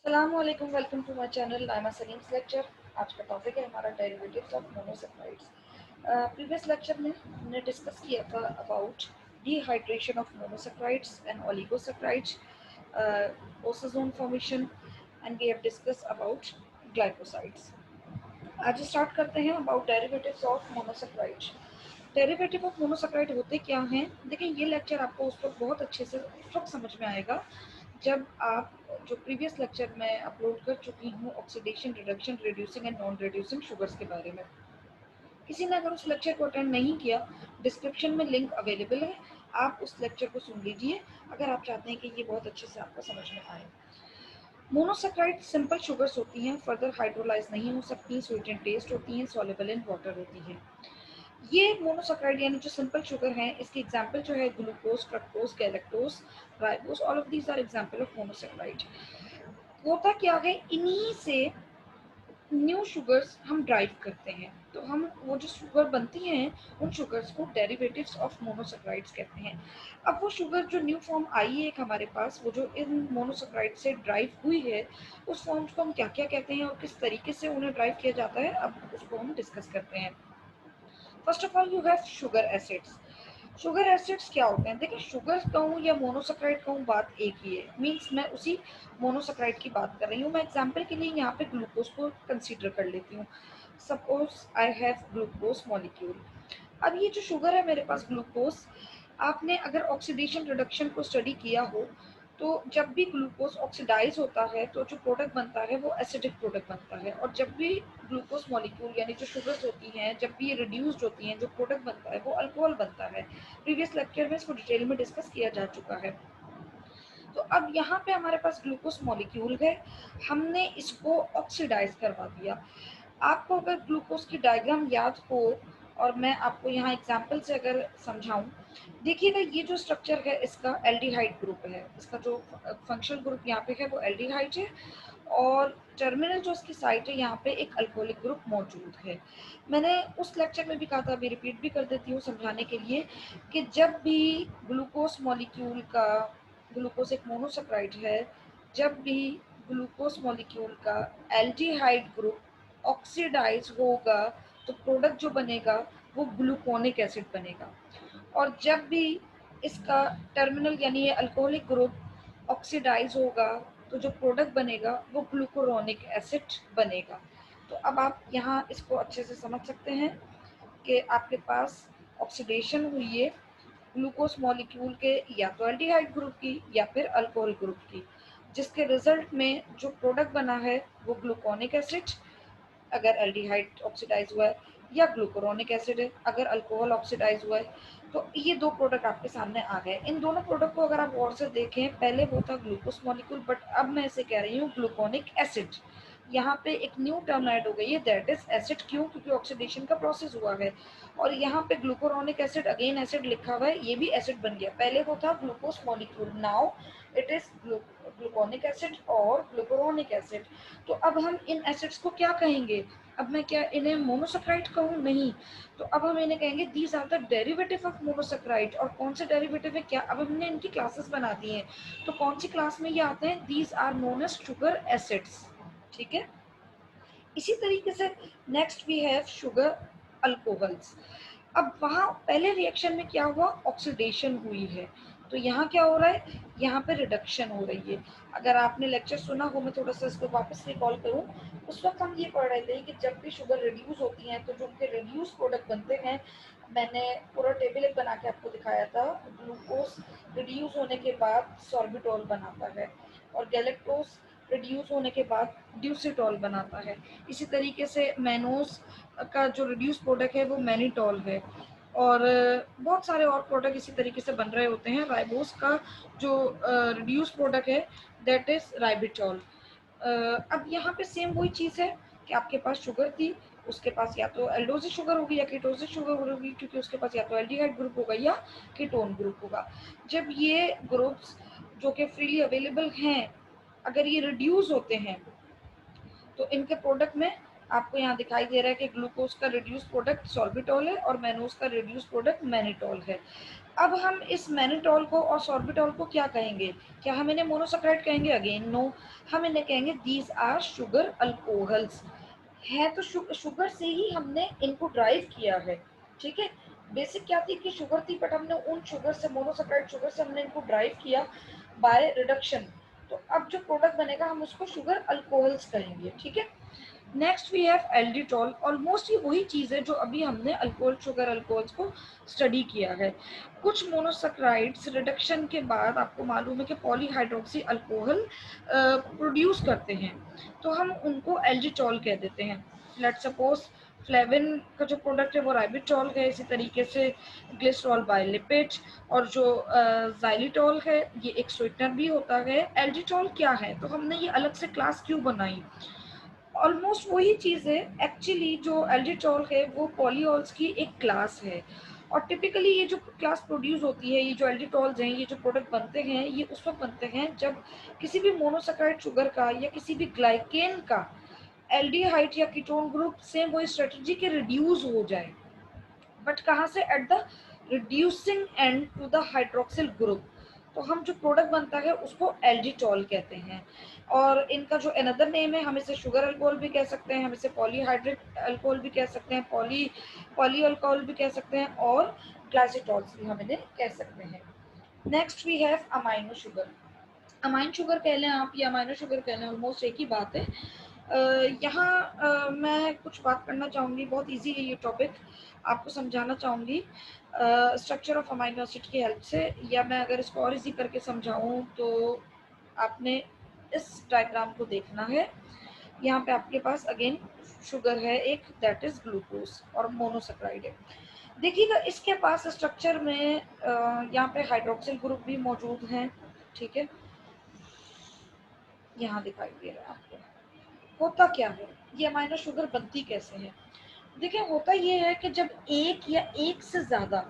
अस्सलामुअलैकुम, welcome to my channel Naima Salim's lecture. आज का टॉपिक है हमारा derivatives of monosaccharides. Previous lecture में हमने डिस्कस किया था about dehydration of monosaccharides and oligosaccharides, osazone formation, and we have discuss about glycosides. आज स्टार्ट करते हैं about derivatives of monosaccharides. Derivative of monosaccharide होते क्या हैं? देखिए, ये लेक्चर आपको उस वक्त बहुत अच्छे से उस वक्त समझ में आएगा जब आप जो प्रीवियस लेक्चर मैं अपलोड कर चुकी हूँ oxidation, reduction, reducing and non reducing sugars के बारे में। किसी ने अगर उस लेक्चर को अटेंड नहीं किया, डिस्क्रिप्शन में लिंक अवेलेबल है, आप उस लेक्चर को सुन लीजिए अगर आप चाहते हैं कि ये बहुत अच्छे से आपको समझ में आए। मोनोसैकेराइड सिंपल शुगर्स होती हैं, फर्दर हाइड्रोलाइज नहीं हो सकती, स्वीट एंड टेस्ट होती हैं, सॉल्युबल इन वाटर होती हैं। ये मोनोसैकेराइड यानी जो सिंपल शुगर हैं, इसकी एग्जांपल जो है glucose, fructose, galactose, ribose, all of these are example of monosaccharide. होता क्या है, इन्हीं से न्यू शुगर्स हम ड्राइव करते हैं, तो हम वो जो शुगर बनती हैं उन शुगर्स को डेरिवेटिव्स ऑफ मोनोसैकेराइड्स कहते हैं। अब वो शुगर जो न्यू फॉर्म आई है एक हमारे पास, वो जो इन मोनोसैकेराइड से ड्राइव हुई है, उस फॉर्म्स को हम क्या क्या कहते हैं और किस तरीके से उन्हें ड्राइव किया जाता है, अब उसको हम डिस्कस करते हैं। First of all you have sugar acids. Sugar acids क्या होते हैं? देखिए, शुगर कहूँ या मोनोसैकेराइड कहूँ, बात एक ही है। मीन्स मैं उसी मोनोसैकेराइड की बात कर रही हूँ। मैं एग्जांपल के लिए यहाँ पे ग्लूकोज को कंसीडर कर लेती हूँ। Suppose I have glucose molecule. अब ये जो शुगर है मेरे पास ग्लूकोज, आपने अगर ऑक्सीडेशन रिडक्शन को स्टडी किया हो तो जब भी ग्लूकोज ऑक्सीडाइज होता है तो जो प्रोडक्ट बनता है वो एसिडिक प्रोडक्ट बनता है, और जब भी ग्लूकोज मॉलिक्यूल यानी जो शुगर्स होती हैं जब भी ये रिड्यूस्ड होती हैं, जो प्रोडक्ट बनता है वो अल्कोहल बनता है। प्रीवियस लेक्चर में इसको डिटेल में डिस्कस किया जा चुका है। तो अब यहाँ पे हमारे पास ग्लूकोज मॉलिक्यूल है, हमने इसको ऑक्सीडाइज करवा दिया। आपको अगर ग्लूकोज की डायग्राम याद हो और मैं आपको यहाँ एग्जांपल से अगर समझाऊं, देखिएगा ये जो स्ट्रक्चर है इसका एल्डिहाइड ग्रुप है, इसका जो फंक्शनल ग्रुप यहाँ पे है वो एल्डिहाइड है, और टर्मिनल जो इसकी साइट है यहाँ पे एक अल्कोहलिक ग्रुप मौजूद है। मैंने उस लेक्चर में भी कहा था, अभी रिपीट भी कर देती हूँ समझाने के लिए, कि जब भी ग्लूकोज मॉलिक्यूल का, ग्लूकोज एक मोनोसैकेराइड है, जब भी ग्लूकोज मॉलिक्यूल का एल्डिहाइड ग्रुप ऑक्सीडाइज होगा तो प्रोडक्ट जो बनेगा वो ग्लूकोनिक एसिड बनेगा, और जब भी इसका टर्मिनल यानी ये अल्कोहलिक ग्रुप ऑक्सीडाइज होगा तो जो प्रोडक्ट बनेगा वो ग्लूकोरोनिक एसिड बनेगा। तो अब आप यहाँ इसको अच्छे से समझ सकते हैं कि आपके पास ऑक्सीडेशन हुई है ग्लूकोज मॉलिक्यूल के या तो एल्डिहाइड ग्रुप की या फिर अल्कोहल ग्रुप की, जिसके रिजल्ट में जो प्रोडक्ट बना है वो ग्लूकोनिक एसिड अगर एल्डिहाइड ऑक्सीडाइज हुआ है, या ग्लूकोरोनिक एसिड है अगर अल्कोहल ऑक्सीडाइज हुआ है। तो ये दो प्रोडक्ट आपके सामने आ गए। इन दोनों प्रोडक्ट को अगर आप गौर से देखें, पहले वो था ग्लूकोज मॉलिक्यूल, बट अब मैं इसे कह रही हूँ ग्लूकोनिक एसिड। यहाँ पे एक न्यू टर्म ऐड हो गई है, दैट इज एसिड। क्यों? क्योंकि ऑक्सीडेशन का प्रोसेस हुआ है, और यहाँ पे ग्लूकोरोनिक एसिड अगेन एसिड लिखा हुआ है, ये भी एसिड बन गया। पहले वो था glucose molecule, now it is gluconic acid और ग्लूकोरोनिक एसिड। तो अब हम इन एसिड्स को क्या कहेंगे? अब मैं क्या इन्हें मोनोसैकेराइड कहूँ? नहीं। तो अब हम इन्हें कहेंगे these are the derivative of monosaccharide. और कौन से डेरिवेटिव है? क्या अब हमने इनकी क्लासेस बना दी हैं, तो कौन सी क्लास में ये आते हैं? These are known as sugar acids. ठीक है। इसी तरीके से next we have sugar alcohols. अब वहाँ पहले रिएक्शन में क्या हुआ? ऑक्सीडेशन हुई है, तो यहाँ क्या हो रहा है? यहाँ पे रिडक्शन हो रही है। अगर आपने लेक्चर सुना हो, मैं थोड़ा सा इसको वापस रिकॉल करूँ, उस वक्त हम ये पढ़ रहे थे कि जब भी शुगर रिड्यूस होती हैं तो जो उनके रिड्यूस प्रोडक्ट बनते हैं, मैंने पूरा टेबल एक बना के आपको दिखाया था। ग्लूकोज रिड्यूस होने के बाद सॉर्बिटॉल बनाता है, और गैलेक्टोज रिड्यूस होने के बाद ड्यूसिटॉल बनाता है। इसी तरीके से मैनोज का जो रिड्यूस प्रोडक्ट है वो मैनिटॉल है, और बहुत सारे और प्रोडक्ट इसी तरीके से बन रहे होते हैं। राइबोस का जो रिड्यूस प्रोडक्ट है दैट इज राइबिटॉल। अब यहाँ पे सेम वही चीज़ है कि आपके पास शुगर थी, उसके पास या तो एल्डोजिक शुगर होगी या कीटोजिक शुगर होगी, क्योंकि उसके पास या तो एल्डिहाइड ग्रुप होगा या कीटोन ग्रुप होगा। जब ये ग्रुप्स जो कि फ्रीली अवेलेबल हैं, अगर ये रिड्यूस होते हैं तो इनके प्रोडक्ट में आपको यहाँ दिखाई दे रहा है कि ग्लूकोज का रिड्यूस प्रोडक्ट सॉर्बिटॉल है और मैनोज का रिड्यूस प्रोडक्ट मैनिटॉल है। अब हम इस मैनिटॉल को और सॉर्बिटॉल को क्या कहेंगे? क्या हम इन्हें मोनोसैकेराइड कहेंगे? अगेन नो, हम इन्हें कहेंगे दीज आर शुगर अल्कोहल्स। है तो शुगर से ही हमने इनको ड्राइव किया है, ठीक है। बेसिक क्या थी कि शुगर थी, बट हमने उन शुगर से, मोनोसैकेराइड शुगर से हमने इनको ड्राइव किया बाय रिडक्शन। तो अब जो प्रोडक्ट बनेगा हम उसको शुगर अल्कोहल्स कहेंगे, ठीक है। Next we have alditol. Almost ये वही चीज़ है जो अभी हमने अल्कोहल, शुगर अल्कोहल्स को स्टडी किया है। कुछ मोनोसैकेराइड्स रिडक्शन के बाद आपको मालूम है कि पॉलीहाइड्रोक्सी अल्कोहल प्रोड्यूस करते हैं, तो हम उनको एल्डिटॉल कह देते हैं। लेट्स सपोज फ्लेविन का जो प्रोडक्ट है वो राइबिटॉल है, इसी तरीके से ग्लिसरॉल बाइलिपिड, और जो जाइलिटॉल है ये एक स्वीटनर भी होता है। एल्डिटॉल क्या है, तो हमने ये अलग से क्लास क्यों बनाई? ऑलमोस्ट वही चीज़ है एक्चुअली। जो एल्डिटॉल है वो पॉलीऑल्स की एक क्लास है, और टिपिकली ये जो क्लास प्रोड्यूस होती है, ये जो एल्डिटॉल्स हैं, ये जो प्रोडक्ट बनते हैं, ये उस वक्त बनते हैं जब किसी भी मोनोसैकेराइड शुगर का या किसी भी ग्लाइकेन का एल्डिहाइड या कीटोन ग्रुप से वो स्ट्रेटजी के रिड्यूस हो जाए, बट कहाँ से? At the reducing end to the hydroxyl group. तो हम जो प्रोडक्ट बनता है उसको एल्डिटॉल कहते हैं। और इनका जो अनदर नेम है, हम इसे शुगर अल्कोहल भी कह सकते हैं, हम इसे पॉलीहाइड्रिक अल्कोहल भी कह सकते हैं, पॉली अल्कोहल भी कह सकते हैं, और ग्लाइसिटॉल्स भी हम इन्हें कह सकते हैं। Next we have amino sugar. Amine sugar कह लें आप या अमाइनो शुगर कह लें, ऑलमोस्ट एक ही बात है। यहाँ मैं कुछ बात करना चाहूँगी, बहुत इजी है ये टॉपिक, आपको समझाना चाहूँगी स्ट्रक्चर ऑफ अमाइनो एसिड की हेल्प से। या मैं अगर इसको और इजी करके समझाऊँ तो आपने इस डायग्राम को देखना है। यहाँ पे आपके पास अगेन शुगर है एक, दैट इज ग्लूकोज, और मोनोसैकेराइड है। देखिएगा इसके पास स्ट्रक्चर में यहाँ पे हाइड्रोक्सिल ग्रुप भी मौजूद हैं, ठीक है, यहाँ दिखाई दे रहा है आपको। होता क्या है, ये अमाइनो शुगर बनती कैसे है? देखिए होता ये है कि जब एक या एक से ज्यादा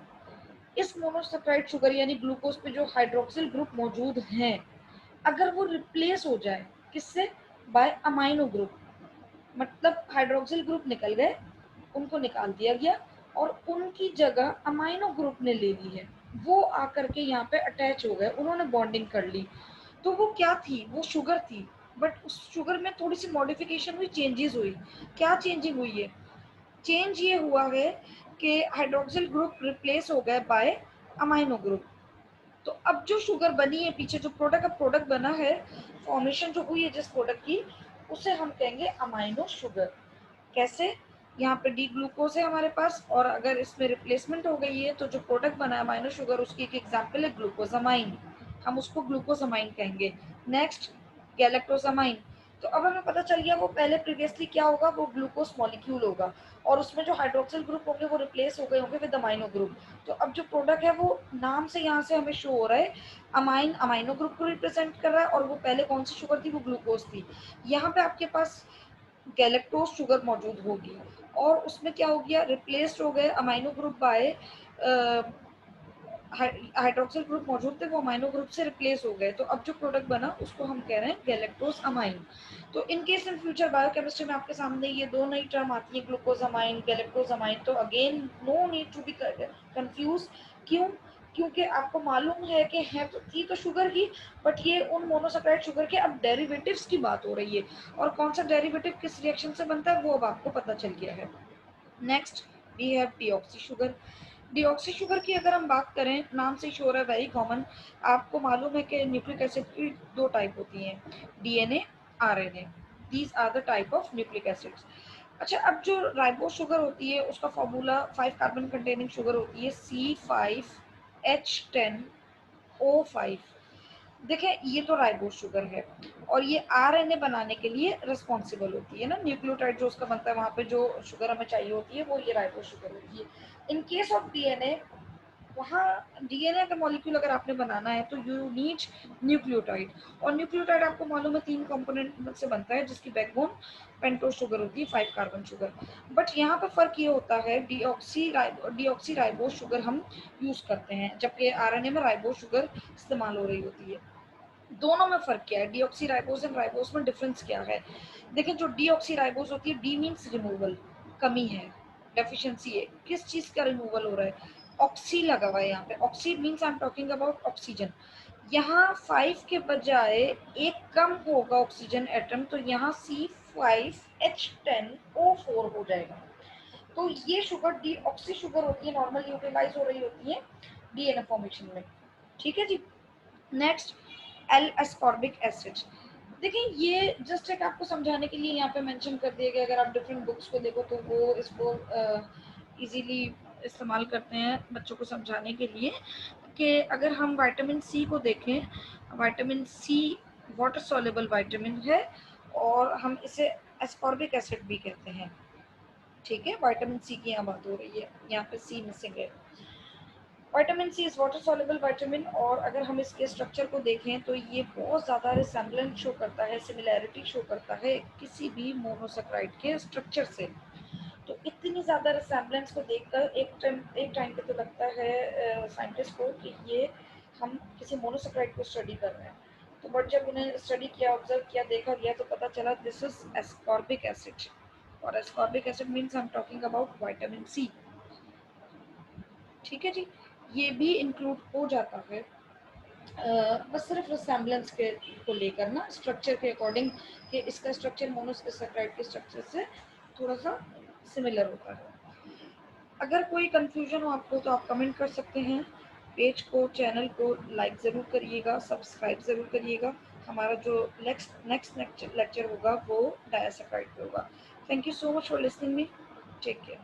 इस मोनोसैकेराइड शुगर यानी ग्लूकोज पे जो हाइड्रोक्सिल ग्रुप मौजूद हैं, अगर वो रिप्लेस हो जाए किससे? By amino group. मतलब हाइड्रोक्सिल ग्रुप निकल गए, उनको निकाल दिया गया, और उनकी जगह अमाइनो ग्रुप ने ले ली है। वो आकर के यहाँ पे अटैच हो गए, उन्होंने बॉन्डिंग कर ली। तो वो क्या थी? वो शुगर थी, बट उस शुगर में थोड़ी सी मॉडिफिकेशन हुई, चेंजेस हुई। क्या चेंजिंग हुई है? चेंज ये हुआ है कि हाइड्रोक्सिल ग्रुप रिप्लेस हो गए बाय अमाइनो ग्रुप। तो अब जो शुगर बनी है पीछे, जो प्रोडक्ट बना है, फॉर्मेशन जो हुई है जिस प्रोडक्ट की, उसे हम कहेंगे अमाइनो शुगर। कैसे? यहाँ पे डी ग्लूकोज है हमारे पास, और अगर इसमें रिप्लेसमेंट हो गई है तो जो प्रोडक्ट बना है अमाइनो शुगर, उसकी एक एग्जाम्पल है ग्लूकोजामाइन, हम उसको ग्लूकोजामाइन कहेंगे। नेक्स्ट गैलेक्टोजामाइन। तो अब हमें पता चल गया वो पहले प्रीवियसली क्या होगा, वो ग्लूकोज मॉलिक्यूल होगा, और उसमें जो हाइड्रोक्सिल ग्रुप होंगे वो रिप्लेस हो गए होंगे विद अमाइनो ग्रुप। तो अब जो प्रोडक्ट है वो नाम से यहाँ से हमें शो हो रहा है, अमाइन अमाइनो ग्रुप को रिप्रेजेंट कर रहा है, और वो पहले कौन सी शुगर थी? वो ग्लूकोज थी। यहाँ पे आपके पास गैलेक्टोज शुगर मौजूद होगी, और उसमें क्या हो गया? रिप्लेस्ड हो गए amino group by hydroxyl group मौजूद थे, वो अमाइनो ग्रुप से रिप्लेस हो गए। तो अब जो प्रोडक्ट बना उसको हम कह रहे हैं गैलेक्टोज अमाइन। तो in case in future biochemistry में आपके सामने ये दो नई टर्म आती है, ग्लूकोज अमाइन, गैलेक्टोज अमाइन। तो again no need to be confuse. क्यों? क्योंकि आपको मालूम है कि है तो थी तो शुगर ही, बट ये उन मोनोसैकेराइड शुगर के अब डेरिवेटिव्स की बात हो रही है, और कौन सा डेरिवेटिव किस रिएक्शन से बनता है वो अब आपको पता चल गया है। Next we have deoxy sugar. Deoxy sugar की अगर हम बात करें, नाम से श्योर है, वेरी कॉमन। आपको मालूम है कि न्यूक्लिक एसिड की दो टाइप होती हैं, DNA, RNA. These are the type of nucleic acids. अच्छा, अब जो राइबोस शुगर होती है उसका फॉर्मूला 5 कार्बन कंटेनिंग शुगर होती है, C5H10O5। देखें ये तो राइबोस शुगर है, और ये आरएनए बनाने के लिए रिस्पॉन्सिबल होती है ना, न्यूक्लियोटाइड जो उसका बनता है, वहाँ पे जो शुगर हमें चाहिए होती है वो ये राइबोस शुगर होती है। इन केस ऑफ डीएनए, वहाँ डीएनए का मॉलिक्यूल अगर आपने बनाना है तो यू नीड न्यूक्लियोटाइड, और न्यूक्लियोटाइड आपको मालूम है 3 कंपोनेंट से बनता है, जिसकी बैकबोन पेंटोज शुगर होती है, 5 कार्बन शुगर। बट यहाँ पे फर्क ये होता है, डीऑक्सी राइबोस शुगर हम यूज करते हैं, जबकि आरएनए में राइबोस शुगर इस्तेमाल हो रही होती है। दोनों में फर्क क्या है, डीऑक्सी राइबोस एंड राइबोस में डिफरेंस क्या है? देखिए जो डीऑक्सी राइबोस होती है, डी मीन्स रिमूवल, कमी है, डेफिशिएंसी है, किस चीज का रिमूवल हो रहा है? ऑक्सी लगा हुआ है यहाँ पे, oxy means I am talking about oxygen. यहाँ 5 के बजाय एक कम होगा ऑक्सीजन एटम, तो यहाँ C5H10O4 हो जाएगा। तो ये शुगर डीऑक्सी शुगर होती है, नॉर्मल यूटिलाइज हो रही होती है डीएनए फॉर्मेशन में। ठीक है जी। Next, L ascorbic acid. देखिए ये जस्ट एक आपको समझाने के लिए यहाँ पे मेंशन कर दिया गया, अगर आप डिफरेंट बुक्स को देखो तो वो इसको इजीली इस्तेमाल करते हैं बच्चों को समझाने के लिए कि अगर हम विटामिन सी को देखें, vitamin C water soluble vitamin है और हम इसे एस्कॉर्बिक एसिड भी कहते हैं। ठीक है, विटामिन सी की यहाँ बात हो रही है, यहाँ पे सी मिसिंग है। Vitamin C is water soluble vitamin, और अगर हम इसके स्ट्रक्चर को देखें तो ये बहुत ज़्यादा रिसेम्बलेंस शो करता है, सिमिलैरिटी शो करता है किसी भी मोनोसेक्राइड के स्ट्रक्चर से। तो इतनी ज़्यादा रिसेम्बलेंस को देखकर एक टाइम पे तो लगता है साइंटिस्ट को कि ये हम किसी मोनोसेक्राइड को स्टडी कर रहे हैं। तो बट जब उन्हें स्टडी किया, ऑब्जर्व किया, देखा गया, तो पता चला दिस इज एस्कॉर्बिक एसिड, और ascorbic acid means I am talking about vitamin C. ठीक है जी, ये भी इंक्लूड हो जाता है बस सिर्फ रिसेम्बलेंस के को लेकर ना, स्ट्रक्चर के अकॉर्डिंग कि इसका स्ट्रक्चर मोनोसेक्राइड के स्ट्रक्चर से थोड़ा सा सिमिलर होता है। अगर कोई कंफ्यूजन हो आपको तो आप कमेंट कर सकते हैं। पेज को, चैनल को लाइक ज़रूर करिएगा, सब्सक्राइब ज़रूर करिएगा। हमारा जो नेक्स्ट लेक्चर होगा वो डायसेक्राइड पे होगा। Thank you so much for listening me, take care.